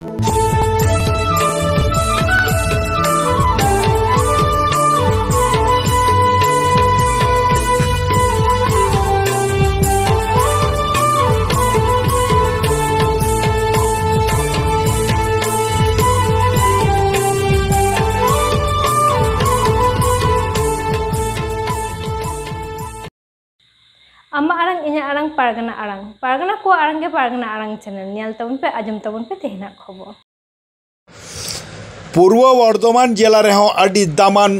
Ama arang inya arang pargana ko arang ge pargana arang channel nyal tabun pe ajam tabun pe tehna khobor पूर्व बर्धमान जिला रेहों अडी दामान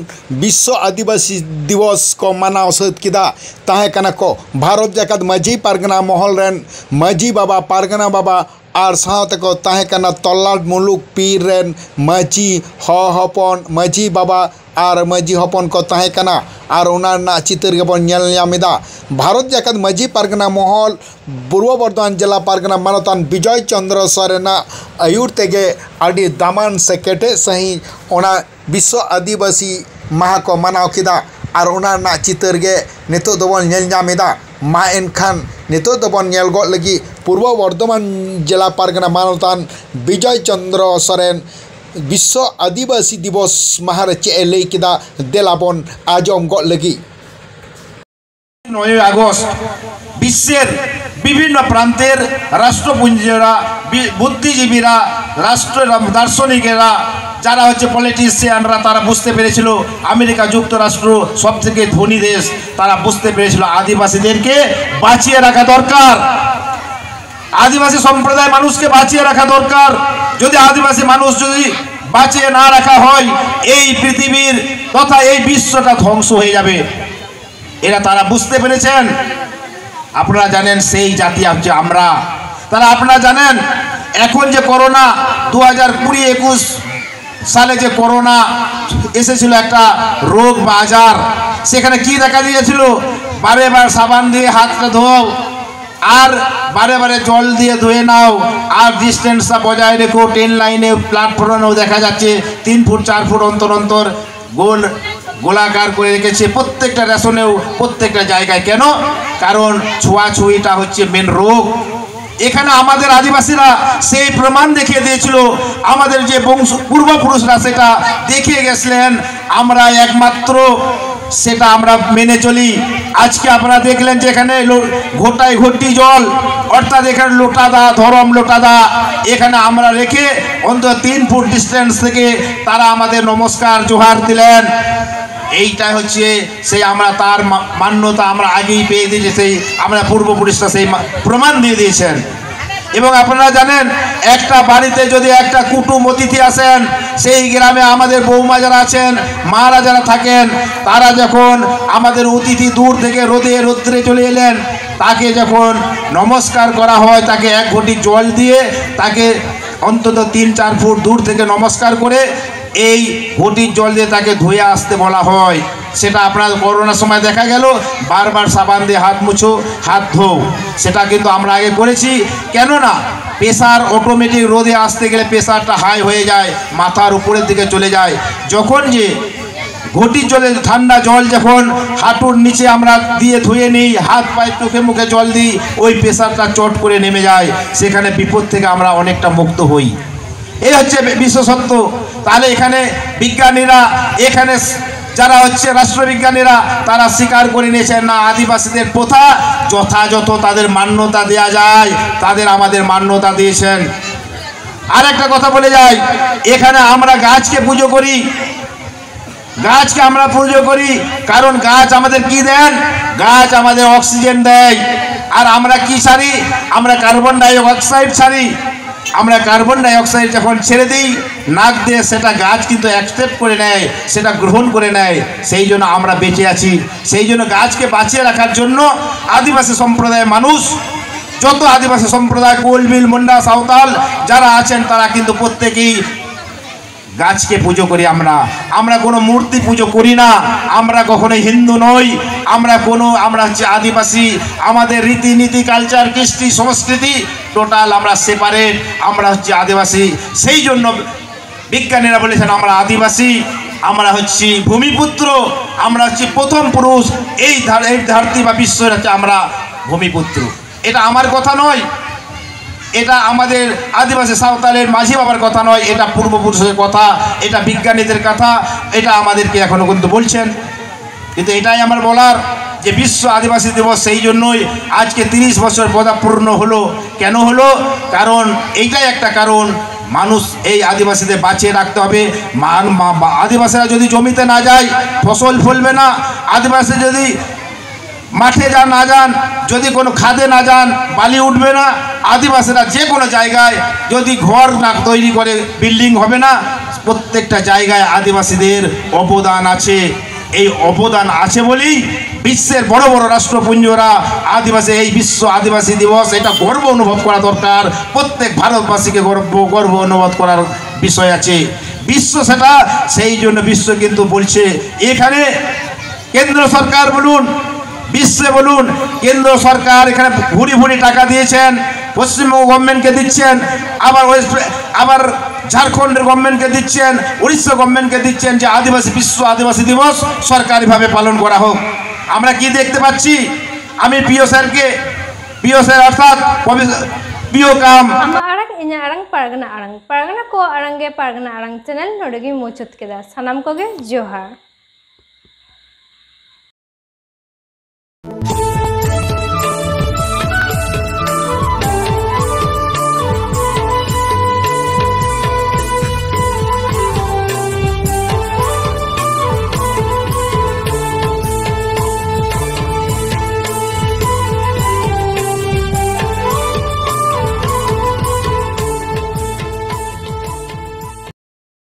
विश्व आदिवासी दिवस को मनाव सद किदा ताहे कना को भारत जाकत मजी पारगना महल रेन मजी बाबा पारगना बाबा और साथ को ताहे कना तल्लाट मुलुक पीर रेन मजी हपन मजी बाबा और मजी हपन को ताहे कना और उना चित्र के बन नेल ᱧᱟᱢᱮᱫᱟ भारत जाकत मजी पारगना महल पूर्व बर्धमान जिला पारगना मानतान विजय चंद्र सोरेना आयुर तेगे अडी दामान से केटे सही ओना विश्व आदिवासी माह को मनाव किदा और उना चित्र गे नितो दोबन नेल ᱧᱟᱢᱮᱫᱟ मा एनखान नितो दोबन नेल गो लगी पूर्व बर्धमान जिला पारगना मानतान विजय चंद्र सोरेन विश्व आदिवासी दिवस माहरे चे लई किदा देलाबन आजम गो लगी 9 আগস্ট বিশ্বের বিভিন্ন প্রান্তের রাষ্ট্রপুঞ্জেরা বুদ্ধিজীবীরা রাষ্ট্র দার্শনিকেরা যারা হচ্ছে পলিটিশিয়ানরা তারা বুঝতে পেরেছিল আমেরিকা যুক্তরাষ্ট্র সবথেকে ধনী দেশ তারা বুঝতে পেরেছিল আদিবাসীদেরকে বাঁচিয়ে রাখা দরকার আদিবাসী সম্প্রদায় মানুষকে বাঁচিয়ে রাখা দরকার যদি আদিবাসী মানুষ যদি বাঁচিয়ে না রাখা হয় এই পৃথিবীর তথা এই বিশ্বটা ধ্বংস হয়ে যাবে এরা তারা বুঝতে পেরেছেন আপনারা জানেন সেই জাতি আমরা তারা আপনারা জানেন এখন যে করোনা 2020-21 সালে যে করোনা এসেছিল একটা রোগ বা আজার সেখানে কি দেখা দিয়েছিল বারবার সাবান দিয়ে হাতটা ধোও আর বারে জল দিয়ে ধুয়ে নাও আর ডিস্টেন্সটা বজায় রেখো ট্রেন লাইনে প্ল্যাটফর্মেও দেখা যাচ্ছে 3 ফুট 4 ফুট অন্তর গোলাকার করে রেখেছে প্রত্যেকটা রেশনেও প্রত্যেকটা জায়গায় কেন কারণ ছোঁয়াছুঁইটা হচ্ছে মেন রোগ এখানে আমাদের আদিবাসীরা সেই প্রমাণ দেখিয়ে দিয়েছিল আমাদের যে পূর্বপুরুষরা সেটা দেখিয়ে গেছিলেন আমরা একমাত্র সেটা আমরা মেনে চলি আজকে আপনারা দেখলেন যে এখানে ঘটায় ঘটি জল অর্থাৎ এখানে লোটাদা ধরম লোটাদা এখানে আমরা রেখে অন্তত 3 ফুট ডিস্টেন্স থেকে তারা আমাদের নমস্কার জোহার দিলেন এইটাই হচ্ছে সেই আমরা তার মান্যতা আমরা আগেই পেয়ে দিয়েছি সেই আমরা পূর্বপুরুষরা সেই প্রমাণ দিয়ে দিয়েছেন এবং আপনারা জানেন একটা বাড়িতে যদি একটা কুটুম অতিথি আসেন সেই গ্রামে আমাদের বৌমা যারা আছেন মারা যারা থাকেন তারা যখন আমাদের অতিথি দূর থেকে রোদ্রে চলে এলেন তাকে যখন নমস্কার করা হয় তাকে 1 ঘটি জল দিয়ে তাকে অন্তত 3-4 ফুট দূর থেকে নমস্কার করে এই ঘটির জল দিয়ে তাকে ধুয়ে আসতে বলা হয় সেটা আপনার করোনার সময় দেখা গেল বারবার সাবান দিয়ে হাত মুছো হাত ধোও সেটা কিন্তু আমরা আগে করেছি কেন না প্রেসার অটোমেটিক রোদে আসতে গেলে প্রেসারটা হাই হয়ে যায় মাথার উপরের দিকে চলে যায় যখন যে ঘটির জলে ঠান্ডা জল যখন হাঁটুর নিচে আমরা দিয়ে ধুয়ে নিই হাত পায়ে চোখে মুখে জল দিই ওই প্রেসারটা চট করে নেমে যায় সেখানে বিপদ থেকে আমরা অনেকটা মুক্ত হই এই হচ্ছে বিশেষত্ব তাহলে এখানে বিজ্ঞানীরা এখানে যারা হচ্ছে রাষ্ট্রবিজ্ঞানীরা তারা স্বীকার করে নিয়েছেন না আদিবাসীদের প্রথা যথাযথ তাদের মান্যতা দেয়া যায় তাদের আমাদের মান্যতা দিয়েছেন আর একটা কথা বলে যাই এখানে আমরা গাছকে পুজো করি গাছকে আমরা পুজো করি কারণ গাছ আমাদের কি দেন গাছ আমাদের অক্সিজেন দেয় আর আমরা কি ছাড়ি আমরা কার্বন ডাই অক্সাইড ছাড়ি আমরা কার্বন ডাই অক্সাইড যখন ছেড়ে দিই নাক দিয়ে সেটা গাছ কিন্তু অ্যাকসেপ্ট করে নেয় সেটা গ্রহণ করে নেয় সেই জন্য আমরা বেঁচে আছি সেই জন্য গাছকে বাঁচিয়ে রাখার জন্য আদিবাসী সম্প্রদায়ের মানুষ যত আদিবাসী সম্প্রদায় কোলবিল মুন্ডা সাঁওতাল যারা আছেন তারা কিন্তু প্রত্যেকেই গাছকে পুজো করি আমরা কোনো মূর্তি পুজো করি না আমরা কখনো হিন্দু নই আমরা হচ্ছে আদিবাসী আমাদের রীতিনীতি কালচার কৃষ্টি সংস্কৃতি টোটাল আমরা সেপারেট আমরা হচ্ছে আদিবাসী সেই জন্য বিজ্ঞানীরা বলেছেন আমরা আদিবাসী আমরা হচ্ছি ভূমিপুত্র আমরা হচ্ছি প্রথম পুরুষ এই ধরতি বা বিশ্বের হচ্ছে আমরা ভূমিপুত্র এটা আমার কথা নয় এটা আমাদের আদিবাসী সাঁওতালের মাঝি বাবার কথা নয়, এটা পূর্বপুরুষের কথা, এটা বিজ্ঞানীদের কথা, এটা আমাদেরকে এখনও কিন্তু বলছেন। কিন্তু এটাই আমার বলার যে বিশ্ব আদিবাসী দিবস সেই জন্যই আজকে 30 বছর পূর্ণ হলো। কেন হলো? কারণ এইটাই একটা কারণ, মানুষ এই আদিবাসীদের বাঁচিয়ে রাখতে হবে। আদিবাসীরা যদি জমিতে না যায় ফসল ফলবে না, আদিবাসী যদি মাঠে না যান, যদি কোনো খাদে না যান বালি উঠবে না, আদিবাসীরা যে কোনো জায়গায় যদি ঘর না তৈরি করে বিল্ডিং হবে না। প্রত্যেকটা জায়গায় আদিবাসীদের অবদান আছে। এই অবদান আছে বলেই বিশ্বের বড় বড় রাষ্ট্রপুঞ্জরা আদিবাসী এই বিশ্ব আদিবাসী দিবস এটা গর্ব অনুভব করা দরকার। প্রত্যেক ভারতবাসীকে গর্ব অনুভব করার বিষয় আছে। বিশ্ব সেটা সেই জন্য বিশ্ব কিন্তু বলছে, এখানে কেন্দ্র সরকার বলুন, বিশ্বে বলুন, কেন্দ্র সরকার এখানে ভুরি ভুরি টাকা দিয়েছেন, পশ্চিমবঙ্গ গভর্নমেন্টকে দিচ্ছেন, আবার ঝাড়খণ্ডের গভর্নমেন্টকে দিচ্ছেন, উড়িষ্যা গভর্নমেন্টকে দিচ্ছেন যে বিশ্ব আদিবাসী দিবস সরকারিভাবে পালন করা হোক। আমরা কি দেখতে পাচ্ছি? আমি প্রিয় স্যার অর্থাৎ প্রিয় কাম आरंग इन्या आरंग पारगना को आरंगे पारगना आरंग चैनल नोडेगी मुचुत केदा सनाम कोगे जोहार।